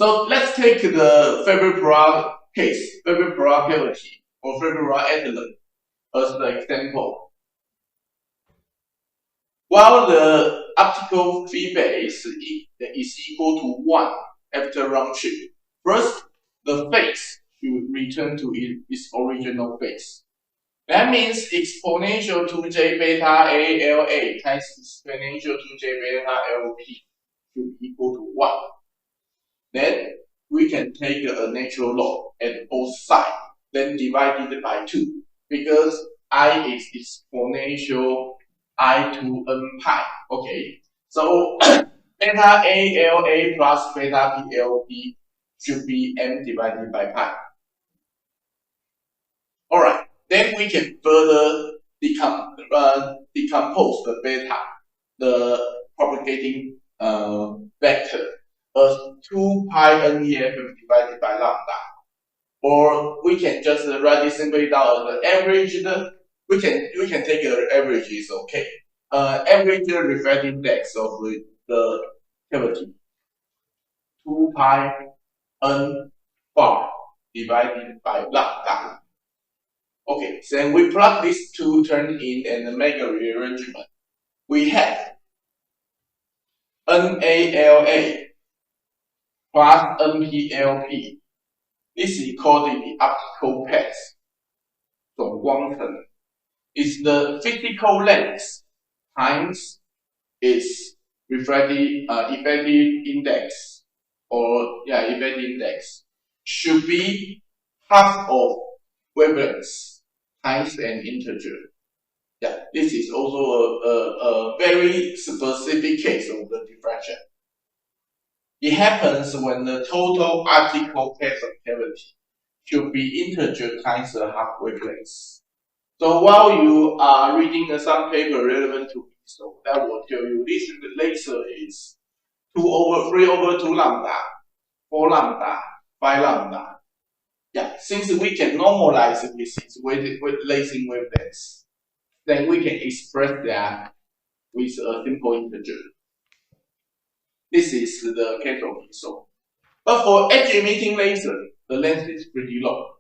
So let's take the Fabry-Pérot case, Fabry-Pérot cavity, or Fabry-Pérot element as the example. While the optical feedback is equal to 1 after round trip, first the phase should return to its original phase. That means exponential 2j beta ALA times exponential 2j beta LP should be equal to 1. Then we can take a natural log at both sides, then divide it by 2, because I is exponential I to n pi. Okay, so beta ALA plus beta PLP should be m divided by pi. Alright, then we can further decompose the beta, the propagating vector, as 2 pi NEF divided by lambda. Or we can just write it simply down as the average. We can take an average, is okay. Average refractive index of the cavity, 2 pi n bar divided by lambda. Okay, then we plug these two terms in and make a rearrangement. We have NALA plus NPLP. This is called the optical path. 总光程 is the physical length times its refractive effective index, or effective index should be half of wavelength times an integer. Yeah, this is also a very specific case of the diffraction. It happens when the total optical path of cavity should be integer times the half wavelength. So while you are reading some paper relevant to it, so that will tell you this laser is 3 over 2 lambda, 4 lambda, 5 lambda. Yeah, since we can normalize with its lasing wavelengths, then we can express that with a simple integer. This is the case of ISO. But for edge emitting laser, the length is pretty long.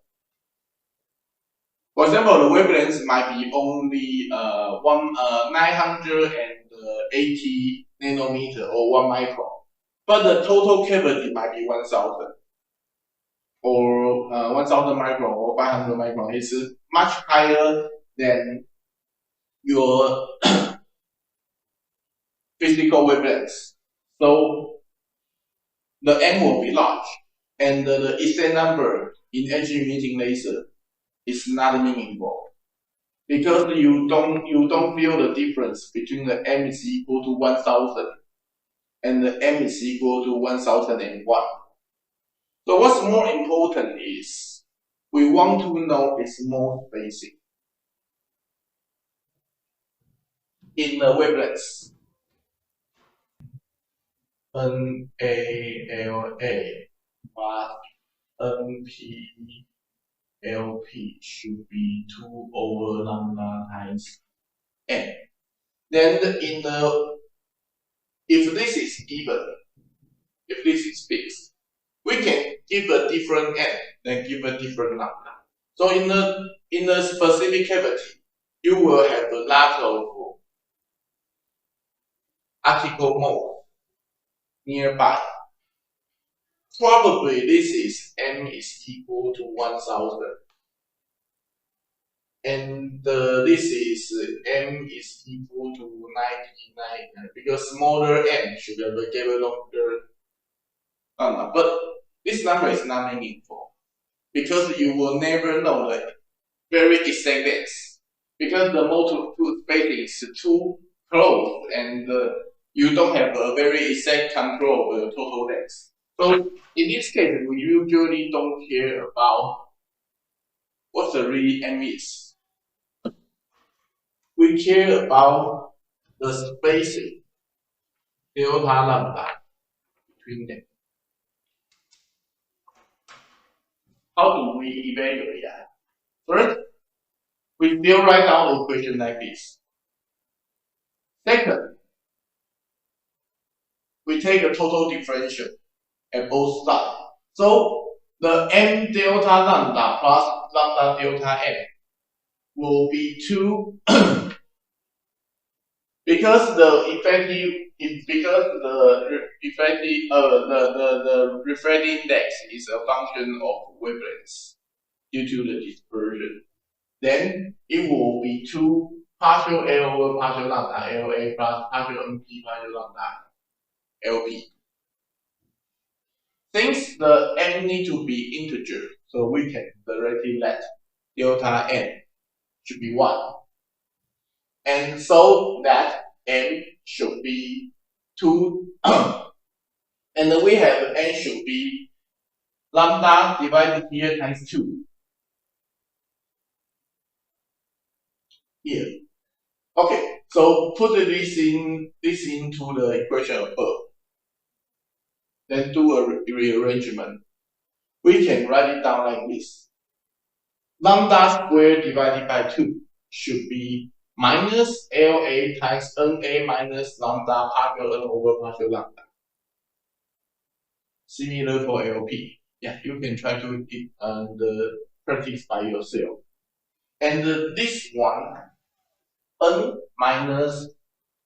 For example, the wavelength might be only 980 nanometer or 1 micron, but the total cavity might be 1000 or 1000 micron or 500 micron. It's much higher than your physical wavelengths. So the n will be large, and the exact number in edge emitting laser is not meaningful, because you don't feel the difference between the m is equal to 1000 and the m is equal to 1001. So what's more important is we want to know its mode spacing in the wavelengths. NALA plus NPLP should be 2 over lambda times n. Then if this is even, if this is fixed, we can give a different n, then give a different lambda. So in the specific cavity, you will have a lot of optical mode nearby. Probably this is m is equal to 1000, and this is m is equal to 99, because smaller m should have a longer number. But this number is not meaningful, because you will never know the very exact length, because the mode to spacing is too close, and you don't have a very exact control of the total length. So in this case, we usually don't care about what the real m is. We care about the spacing, delta lambda, between them. How do we evaluate that? First, we still write down the equation like this. Second, we take a total differential at both sides. So the m delta lambda plus lambda delta m will be 2 because the refracting index is a function of wavelengths due to the dispersion. Then it will be 2 partial L over partial lambda LA plus partial NP partial lambda LP. Since the m need to be integer, so we can directly let delta n should be 1. And so that n should be 2, and then we have n should be lambda divided here times 2. Here. Okay, so put this into the equation above. Then do a rearrangement. We can write it down like this. Lambda squared divided by 2 should be minus LA times NA minus lambda partial N over partial lambda. Similar for LP. Yeah, you can try to practice by yourself. And this one, N minus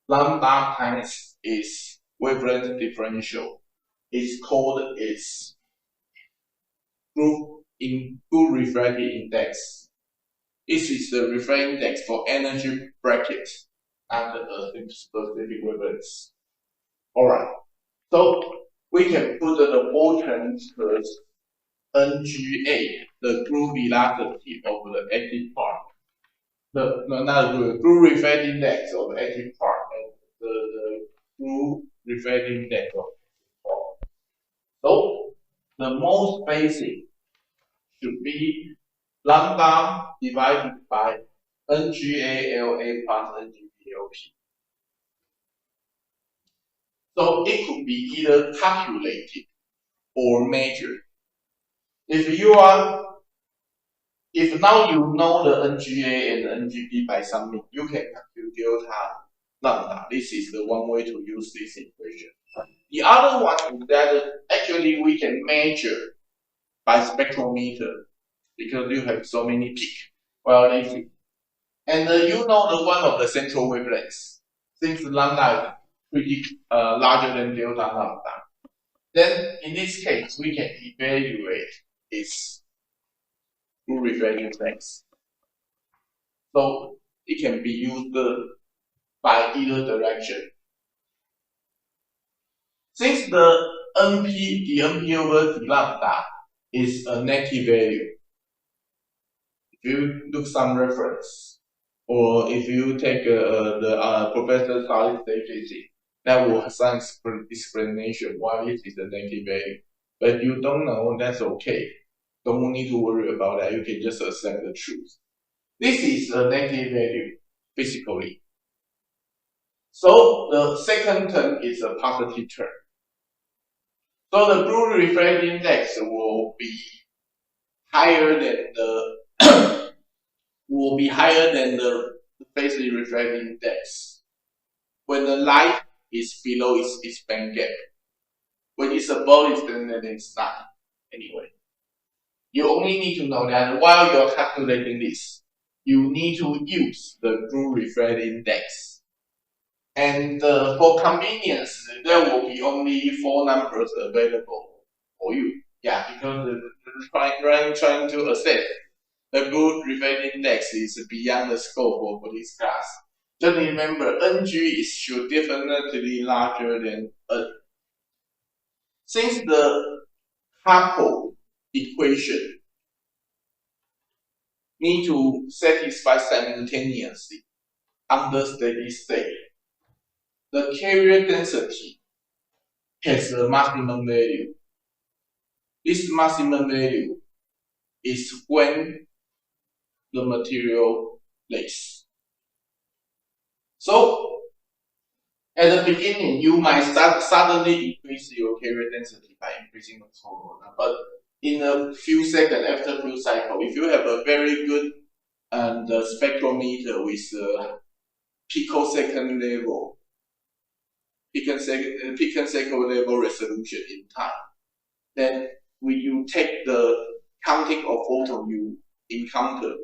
lambda times is wavelength differential. It's called its group refractive index. This is the refractive index for energy bracket and the specific wavelengths. Alright, so we can put the Boltzmann curve NGA, the group velocity of the active part. Not the group refractive index of the active part, and the group refractive index of the active part. So the most basic should be lambda divided by NGA LA plus NGB LP. So it could be either calculated or measured. If now you know the NGA and the NGB by some means, you can calculate delta lambda. This is the one way to use this equation. The other one is that actually we can measure by spectrometer because you have so many peaks. Well, and you know the one of the central wavelengths. Since lambda is pretty larger than delta lambda, then in this case we can evaluate its group refractive index. So it can be used by either direction. Since the NP over d lambda is a negative value, if you look some reference, or if you take the Professor solid state physics, that will have some explanation why it is a negative value. But if you don't know, that's okay. Don't need to worry about that. You can just accept the truth. This is a negative value physically. So the second term is a positive term. So the group refractive index will be higher than the phase refractive index when the light is below its band gap. When it's above it, then it's not. Anyway, you only need to know that while you're calculating this, you need to use the group refractive index. And for convenience, there will be only 4 numbers available for you. Yeah, because trying to assess the group refractive index is beyond the scope of this class. Just remember, NG should definitely larger than N. Since the coupled equation need to satisfy simultaneously under steady state, the carrier density has a maximum value. This maximum value is when the material lays. So at the beginning, you might suddenly increase your carrier density by increasing the total, but in a few seconds, after a few cycles, if you have a very good spectrometer with picosecond level, picosecond level resolution in time, then when you take the counting of photon you encounter,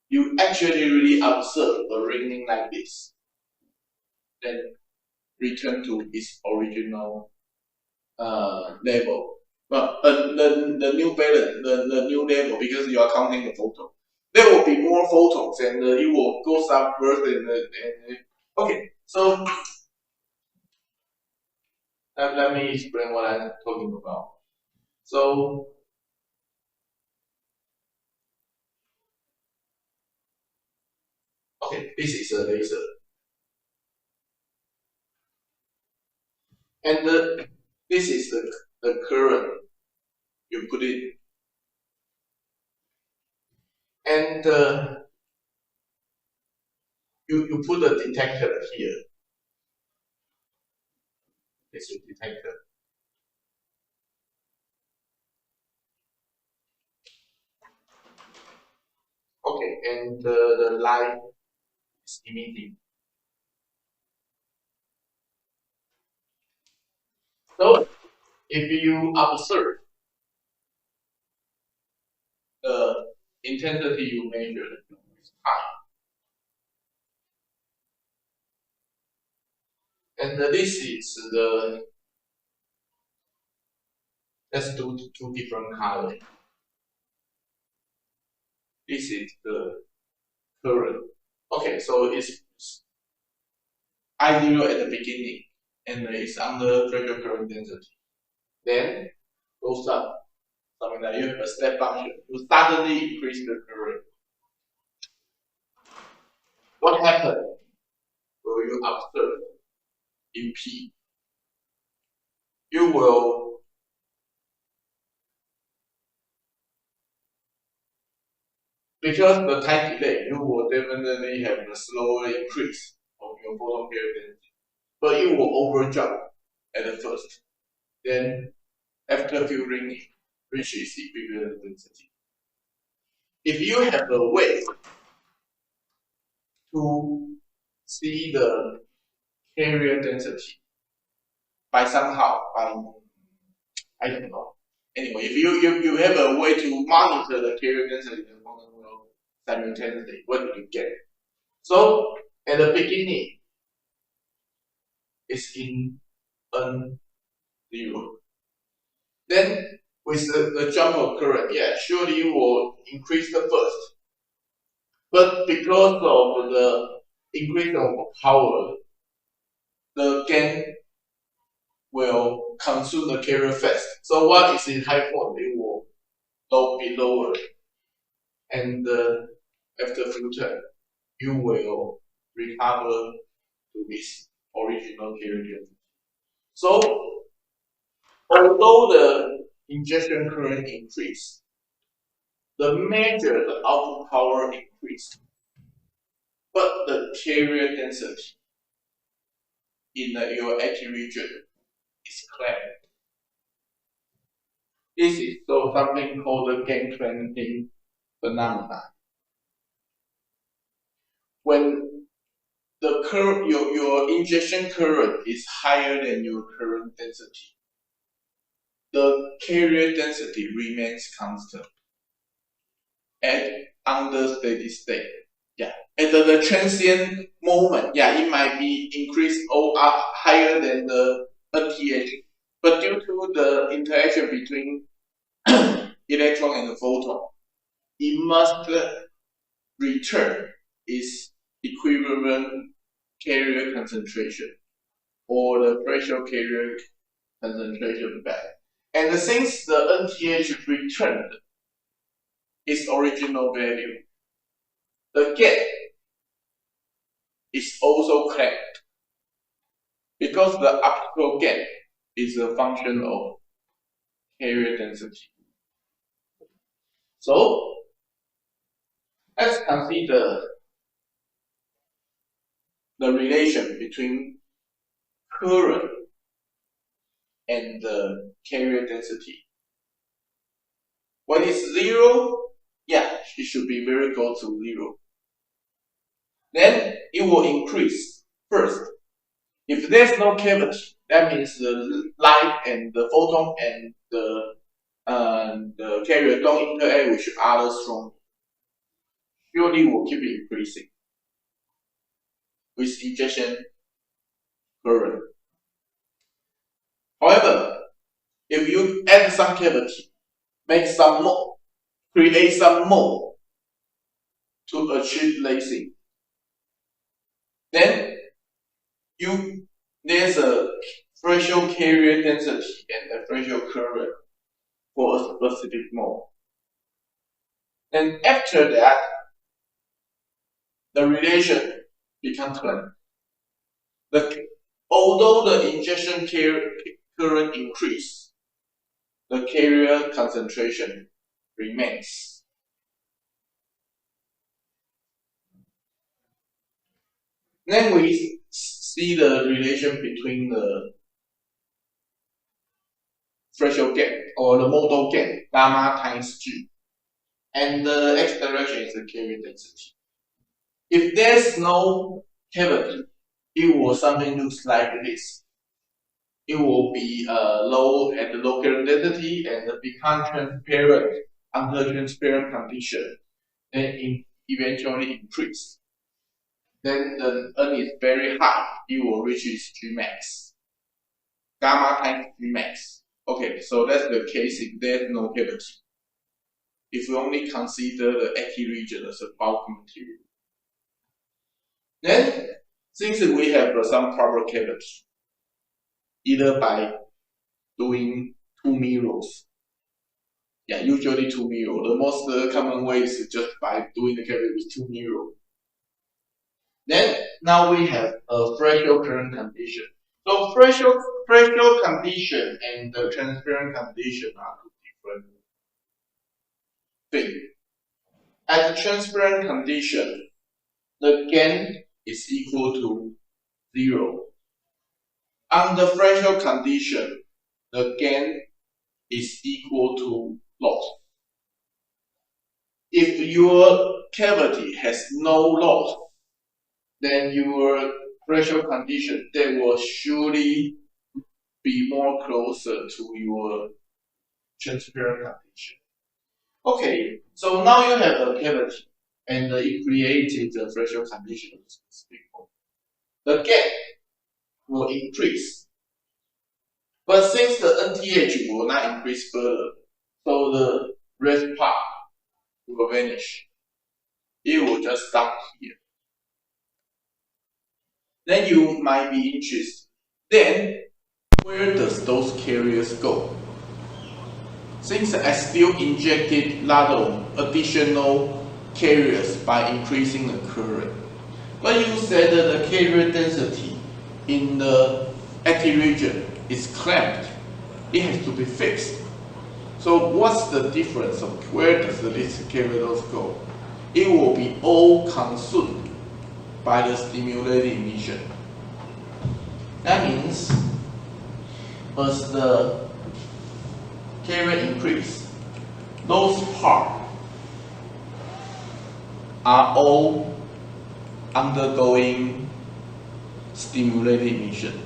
you actually really observe a ringing like this, then return to its original level. But the new balance, the new level, because you are counting the photon, there will be more photons, and it will go up first. Okay, so let me explain what I'm talking about. So okay, this is a laser, and this is the current you put in, and you put the detector here. This is the detector. Okay, and the light is emitting. So if you observe the intensity you measured is high, and this is the, let's do two different colors. This is the current. Okay, so it's I0 at the beginning, and it's under threshold current density. Then goes up, something like you have a step function. You suddenly increase the current. What happened? Will you observe in P? You will because the time delay, you will definitely have a slower increase of your photon carrier density, but it will overjump at the first. Then after few ringing, reaches equivalent density. If you have a way to see the carrier density by somehow, I don't know. Anyway, if you have a way to monitor the carrier density, the photon will simultaneously, what do you get? So at the beginning, it's in N0. Then with the jump of current, yeah, surely you will increase the first. But because of the increase of power, the gain will consume the carrier fast. So what is in high point, it will be lower. And after few turn, you will recover to its original carrier density. So although the injection current increase, the measured output power increased, but the carrier density in your active region is clamped. This is so something called the gain clamping phenomenon. When the current, your injection current is higher than your current density, the carrier density remains constant at under steady state. Yeah, at the transient moment, yeah, it might be increased or up higher than the NTH, but due to the interaction between electron and the photon, it must return its equivalent carrier concentration or the threshold carrier concentration back. And since the NTH returned its original value, the gap is also clamped because the optical gap is a function of carrier density. So let's consider the relation between current and the carrier density. When it's 0, yeah, it should be very close to 0. Then it will increase first. If there's no cavity, that means the light and the photon and the the carrier don't interact with other strong, surely will keep increasing with injection current. However, if you add some cavity, make some more, create some more to achieve lacing, then there's a threshold carrier density and a threshold current for a specific mode. And after that, the relation becomes clean. Although the injection current increase, the carrier concentration remains. Then we see the relation between the threshold gain or the modal gain, gamma times G, and the x direction is the carrier density. If there's no cavity, it will something looks like this. It will be low at the low carrier density and become transparent under transparent condition, then eventually increase. Then the N is very high, it will reach its Gmax. Gamma times Gmax. Okay, so that's the case if there's no cavity. If we only consider the active region as a bulk material. Then, since we have some proper cavity, either by doing 2 mirrors, usually 2 mirrors. The most common way is just by doing the cavity with 2 mirrors. Then now we have a threshold current condition. So threshold condition and the transparent condition are two different things. At the transparent condition, the gain is equal to 0. On the threshold condition, the gain is equal to loss. If your cavity has no loss, then your threshold condition that will surely be more closer to your transparent condition. Okay, so now you have a cavity and it created the threshold condition of specific mode. The gain will increase, but since the NTH will not increase further, so the rest part will vanish. It will just stop here. Then you might be interested. Then, where does those carriers go? Since I still injected a lot of additional carriers by increasing the current, but you said that the carrier density in the active region is clamped. It has to be fixed. So what's the difference of where does this carriers go? It will be all consumed by the stimulated emission. That means as the carrier increase, those parts are all undergoing stimulated emission.